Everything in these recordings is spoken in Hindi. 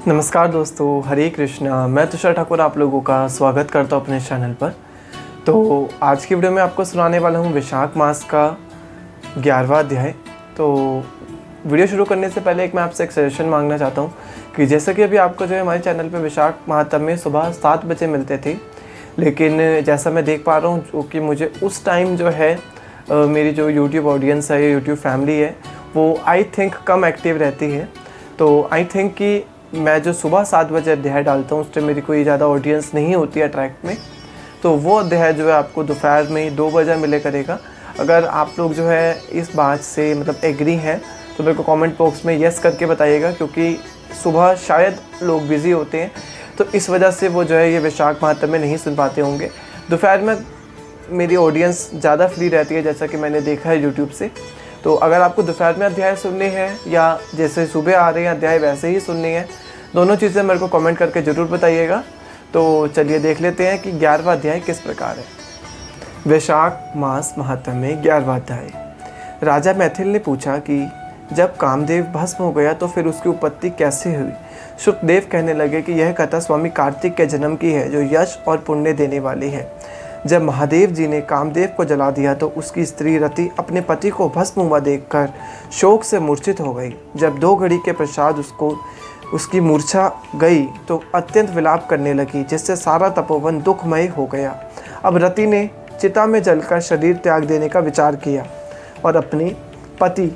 नमस्कार दोस्तों, हरे कृष्णा। मैं तुषार ठाकुर आप लोगों का स्वागत करता हूँ अपने चैनल पर। तो आज की वीडियो में आपको सुनाने वाला हूँ वैशाख मास का 11वां अध्याय। तो वीडियो शुरू करने से पहले मैं आपसे एक सजेशन मांगना चाहता हूँ कि जैसे कि अभी आपको जो है हमारे चैनल पर वैशाख महात्म्य सुबह 7 बजे मिलते थे, लेकिन जैसा मैं देख पा रहा हूँ जो कि मुझे उस टाइम जो है मेरी जो यूट्यूब ऑडियंस है या यूट्यूब फैमिली है वो आई थिंक कम एक्टिव रहती है। तो आई थिंक कि मैं जो सुबह 7 बजे अध्याय डालता हूँ उस टाइम मेरी कोई ज़्यादा ऑडियंस नहीं होती है ट्रैक में, तो वो अध्याय जो है आपको दोपहर में 2 बजे मिले करेगा। अगर आप लोग जो है इस बात से मतलब एग्री हैं तो मेरे को कमेंट बॉक्स में येस करके बताइएगा, क्योंकि सुबह शायद लोग बिज़ी होते हैं तो इस वजह से वो जो है ये वैशाख महात्म्य नहीं सुन पाते होंगे। दोपहर में मेरी ऑडियंस ज़्यादा फ्री रहती है जैसा कि मैंने देखा है यूट्यूब से। तो अगर आपको दोपहर में अध्याय सुनने हैं या जैसे सुबह आ रहे हैं अध्याय वैसे ही सुनने हैं, दोनों चीज़ें मेरे को कमेंट करके ज़रूर बताइएगा। तो चलिए देख लेते हैं कि 11वां अध्याय किस प्रकार है। वैशाख मास महात्म्य 11वां अध्याय। राजा मैथिल ने पूछा कि जब कामदेव भस्म हो गया तो फिर उसकी उत्पत्ति कैसे हुई। शुकदेव कहने लगे कि यह कथा स्वामी कार्तिक के जन्म की है जो यश और पुण्य देने वाली है। जब महादेव जी ने कामदेव को जला दिया तो उसकी स्त्री रति अपने पति को भस्म हुआ देखकर शोक से मूर्छित हो गई। जब 2 घड़ी के पश्चात उसकी मूर्छा गई तो अत्यंत विलाप करने लगी, जिससे सारा तपोवन दुखमय हो गया। अब रति ने चिता में जलकर शरीर त्याग देने का विचार किया और अपने पति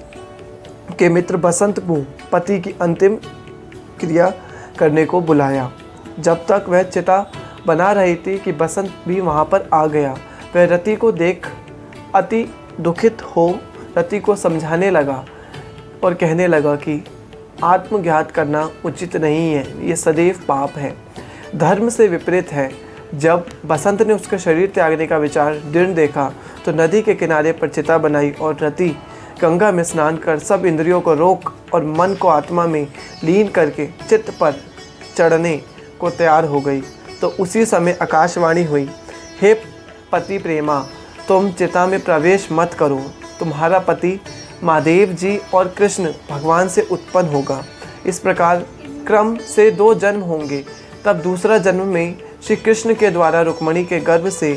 के मित्र बसंत को पति की अंतिम क्रिया करने को बुलाया। जब तक वह चिता बना रही थी कि बसंत भी वहाँ पर आ गया। वह रति को देख अति दुखित हो रति को समझाने लगा और कहने लगा कि आत्मघात करना उचित नहीं है, ये सदैव पाप है, धर्म से विपरीत है। जब बसंत ने उसका शरीर त्यागने का विचार दृढ़ देखा तो नदी के किनारे पर चिता बनाई और रति गंगा में स्नान कर सब इंद्रियों को रोक और मन को आत्मा में लीन करके चित्त पर चढ़ने को तैयार हो गई। तो उसी समय आकाशवाणी हुई, हे पति प्रेमा, तुम चिता में प्रवेश मत करो, तुम्हारा पति महादेव जी और कृष्ण भगवान से उत्पन्न होगा। इस प्रकार क्रम से 2 जन्म होंगे, तब दूसरा जन्म में श्री कृष्ण के द्वारा रुक्मिणी के गर्भ से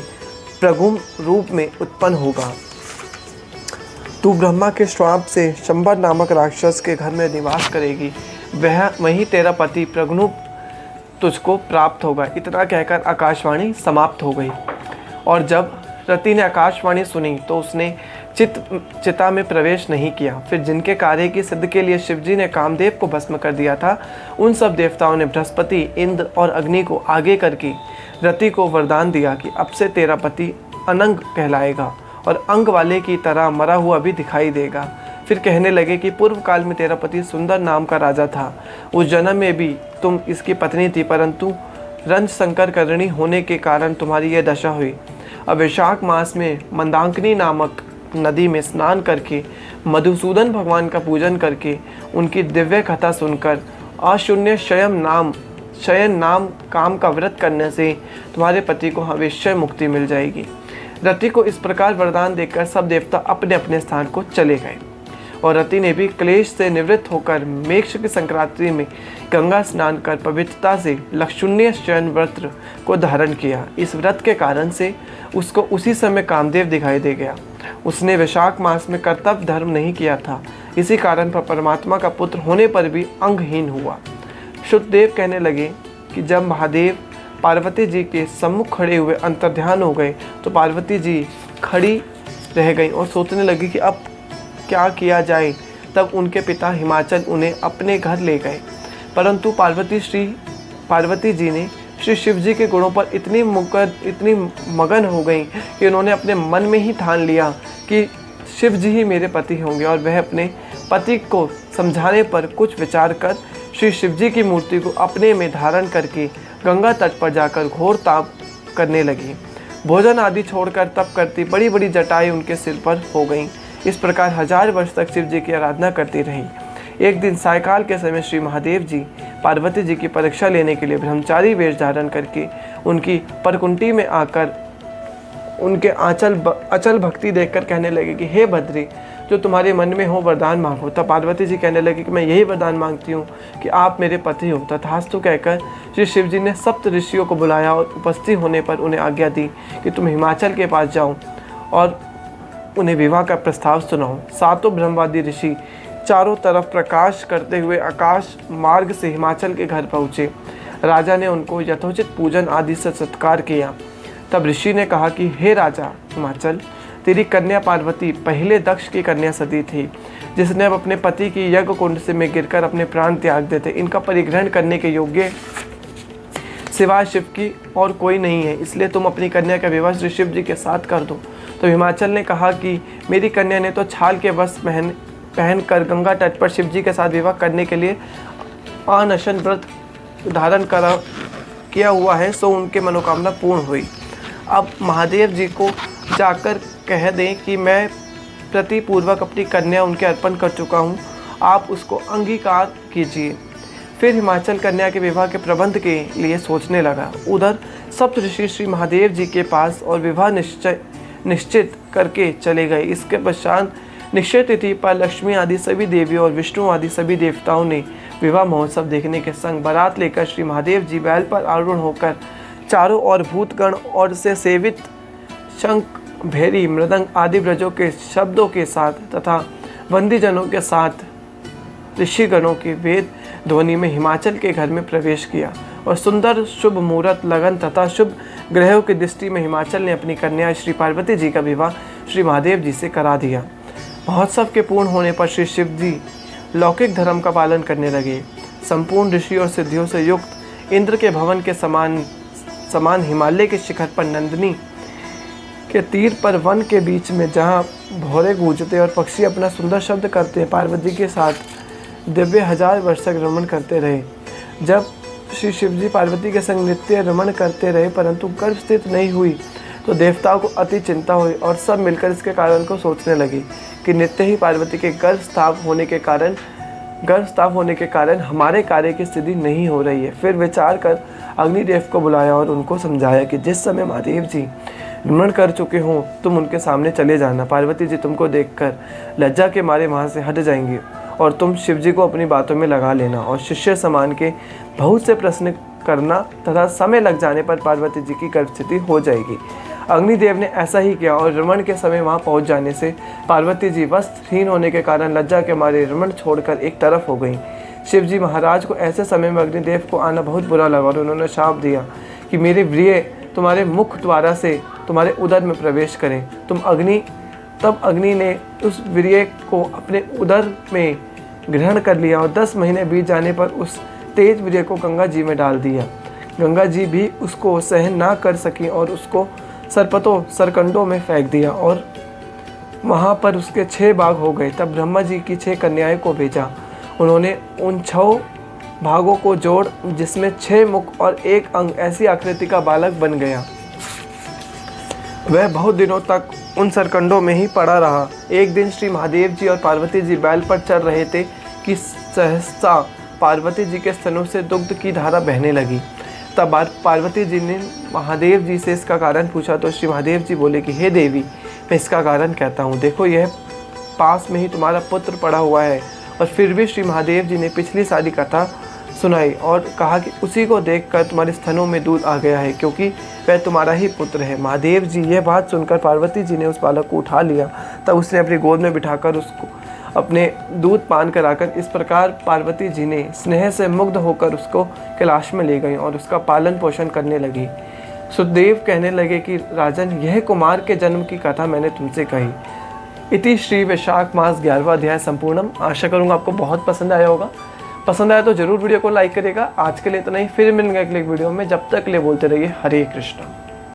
प्रगुम रूप में उत्पन्न होगा। तू ब्रह्मा के श्राप से शंबर नामक राक्षस के घर में निवास करेगी, वहीं तेरा पति प्रगुनु तुझको प्राप्त होगा। इतना कहकर आकाशवाणी समाप्त हो गई। और जब रति ने आकाशवाणी सुनी तो उसने चिता में प्रवेश नहीं किया। फिर जिनके कार्य की सिद्ध के लिए शिवजी ने कामदेव को भस्म कर दिया था, उन सब देवताओं ने बृहस्पति, इंद्र और अग्नि को आगे करके रति को वरदान दिया कि अब से तेरा पति अनंग कहलाएगा और अंग वाले की तरह मरा हुआ भी दिखाई देगा। फिर कहने लगे कि पूर्व काल में तेरा पति सुंदर नाम का राजा था, उस जन्म में भी तुम इसकी पत्नी थी, परंतु रंज संकर करणी होने के कारण तुम्हारी यह दशा हुई। अब वैशाख मास में मंदाकिनी नामक नदी में स्नान करके मधुसूदन भगवान का पूजन करके उनकी दिव्य कथा सुनकर अशून्य शयन नाम काम का व्रत करने से तुम्हारे पति को अवश्य मुक्ति मिल जाएगी। रति को इस प्रकार वरदान देकर सब देवता अपने अपने स्थान को चले गए और रति ने भी क्लेश से निवृत्त होकर मेष की संक्रांति में गंगा स्नान कर पवित्रता से लक्षुण्य शयन व्रत को धारण किया। इस व्रत के कारण से उसको उसी समय कामदेव दिखाई दे गया। उसने वैशाख मास में कर्तव्य धर्म नहीं किया था, इसी कारण पर परमात्मा का पुत्र होने पर भी अंगहीन हुआ। शुकदेव कहने लगे कि जब महादेव पार्वती जी के सम्मुख खड़े हुए अंतर्ध्यान हो गए तो पार्वती जी खड़ी रह गई और सोचने लगी कि अब क्या किया जाए। तब उनके पिता हिमाचल उन्हें अपने घर ले गए, परंतु पार्वती जी ने श्री शिव जी के गुणों पर इतनी मगन हो गई कि उन्होंने अपने मन में ही ठान लिया कि शिव जी ही मेरे पति होंगे। और वह अपने पति को समझाने पर कुछ विचार कर श्री शिव जी की मूर्ति को अपने में धारण करके गंगा तट पर जाकर घोर ताप करने लगी। भोजन आदि छोड़कर तप करती बड़ी बड़ी जटाएं उनके सिर पर हो गईं। इस प्रकार 1000 वर्ष तक शिव जी की आराधना करती रहीं। एक दिन सायकाल के समय श्री महादेव जी पार्वती जी की परीक्षा लेने के लिए ब्रह्मचारी वेश धारण करके उनकी परकुंठी में आकर उनके अचल भक्ति देखकर कहने लगे कि हे बद्री, जो तुम्हारे मन में हो वरदान मांगो। तब पार्वती जी कहने लगी कि मैं यही वरदान मांगती हूँ कि आप मेरे पति हो। तथास्तु कहकर श्री शिव जी ने सप्त ऋषियों को बुलाया और उपस्थित होने पर उन्हें आज्ञा दी कि तुम हिमाचल के पास जाओ और उन्हें विवाह का प्रस्ताव सुनाओ। सातों ब्रह्मवादी ऋषि चारों तरफ प्रकाश करते हुए आकाश मार्ग से हिमाचल के घर पहुँचे। राजा ने उनको यथोचित पूजन आदि से सत्कार किया। तब ऋषि ने कहा कि हे राजा हिमाचल, तेरी कन्या पार्वती पहले दक्ष की कन्या सती थी, जिसने अब अपने पति की यज्ञ कुंड से में गिरकर अपने प्राण त्याग देते। इनका परिग्रहण करने के योग्य सिवाय शिव की और कोई नहीं है, इसलिए तुम अपनी कन्या का विवाह श्री शिव जी के साथ कर दो। तो हिमाचल ने कहा कि मेरी कन्या ने तो छाल के वस्त्र पहन कर गंगा तट पर शिव जी के साथ विवाह करने के लिए अनशन व्रत धारण किया हुआ है, सो उनके मनोकामना पूर्ण हुई। अब महादेव जी को जाकर कह दें कि मैं प्रतिपूर्वक अपनी कन्या उनके अर्पण कर चुका हूँ, आप उसको अंगीकार कीजिए। फिर हिमाचल कन्या के विवाह के प्रबंध के लिए सोचने लगा। उधर सप्त ऋषि श्री महादेव जी के पास और विवाह निश्चित करके चले गए। इसके पश्चात निश्चय तिथि पर लक्ष्मी आदि सभी देवियों और विष्णु आदि सभी देवताओं ने विवाह महोत्सव देखने के संग बारात लेकर श्री महादेव जी बैल पर आरूढ़ होकर चारों ओर भूतगण और से सेवित शंख भैरी मृदंग आदि ब्रजों के शब्दों के साथ तथा वंदीजनों के साथ ऋषिगणों के वेद ध्वनि में हिमाचल के घर में प्रवेश किया और सुंदर शुभ मुहूर्त लगन तथा शुभ ग्रहों की दृष्टि में हिमाचल ने अपनी कन्या श्री पार्वती जी का विवाह श्री महादेव जी से करा दिया। महोत्सव के पूर्ण होने पर श्री शिव जी लौकिक धर्म का पालन करने लगे। संपूर्ण ऋषि और सिद्धियों से युक्त इंद्र के भवन के समान हिमालय के शिखर पर नंदिनी के तीर पर वन के बीच में जहाँ भौरे गूंजते और पक्षी अपना सुंदर शब्द करते पार्वती के साथ दिव्य 1000 वर्ष तक रमण करते रहे। जब श्री शिवजी पार्वती के संग नित्य रमण करते रहे परंतु गर्भ स्थित नहीं हुई तो देवताओं को अति चिंता हुई और सब मिलकर इसके कारण को सोचने लगे कि नित्य ही पार्वती के गर्भ स्थाप होने के कारण हमारे कार्य की स्थिति नहीं हो रही है। फिर विचार कर अग्निदेव को बुलाया और उनको समझाया कि जिस समय महादेव जी रमण कर चुके हों तुम उनके सामने चले जाना। पार्वती जी तुमको देखकर लज्जा के मारे वहाँ से हट जाएंगे और तुम शिव जी को अपनी बातों में लगा लेना और शिष्य समान के बहुत से प्रश्न करना तथा समय लग जाने पर पार्वती जी की गर्भस्थिति हो जाएगी। अग्निदेव ने ऐसा ही किया और रमण के समय वहां पहुंच जाने से पार्वती जी वस्त्रहीन होने के कारण लज्जा के मारे रमण छोड़कर एक तरफ हो गईं। शिव जी महाराज को ऐसे समय में अग्निदेव को आना बहुत बुरा लगा और उन्होंने शाप दिया कि मेरे वीर्य तुम्हारे मुख द्वारा से तुम्हारे उदर में प्रवेश करें। तब अग्नि ने उस वीर्य को अपने उदर में ग्रहण कर लिया और 10 महीने बीत जाने पर उस तेज वीर्य को गंगा जी में डाल दिया। गंगा जी भी उसको सहन ना कर सकी और उसको सरकंडों में फेंक दिया और वहाँ पर उसके 6 भाग हो गए। तब ब्रह्मा जी की 6 कन्याओं को भेजा। उन्होंने उन 6 भागों को जोड़ जिसमें 6 मुख और 1 अंग ऐसी आकृति का बालक बन गया। वह बहुत दिनों तक उन सरकंडों में ही पड़ा रहा। एक दिन श्री महादेव जी और पार्वती जी बैल पर चल रहे थे कि सहसा पार्वती जी के स्तनों से दुग्ध की धारा बहने लगी। तब पार्वती जी ने महादेव जी से इसका कारण पूछा तो श्री महादेव जी बोले कि हे देवी, मैं इसका कारण कहता हूँ। देखो यह पास में ही तुम्हारा पुत्र पड़ा हुआ है। और फिर भी श्री महादेव जी ने पिछली सारी कथा सुनाई और कहा कि उसी को देखकर तुम्हारे स्तनों में दूध आ गया है क्योंकि वह तुम्हारा ही पुत्र है। महादेव जी यह बात सुनकर पार्वती जी ने उस बालक को उठा लिया। तब उसने अपनी गोद में बिठाकर उसको अपने दूध पान कराकर इस प्रकार पार्वती जी ने स्नेह से मुग्ध होकर उसको कैलाश में ले गई और उसका पालन पोषण करने लगी। सुखदेव कहने लगे कि राजन, यह कुमार के जन्म की कथा मैंने तुमसे कही। इति श्री वैशाख मास 11वां अध्याय संपूर्णम। आशा करूँगा आपको बहुत पसंद आया होगा। पसंद आया तो जरूर वीडियो को लाइक करेगा। आज के लिए इतना ही, फिर मिलेंगे अगले वीडियो में। जब तक के लिए बोलते रहिए हरे कृष्णा।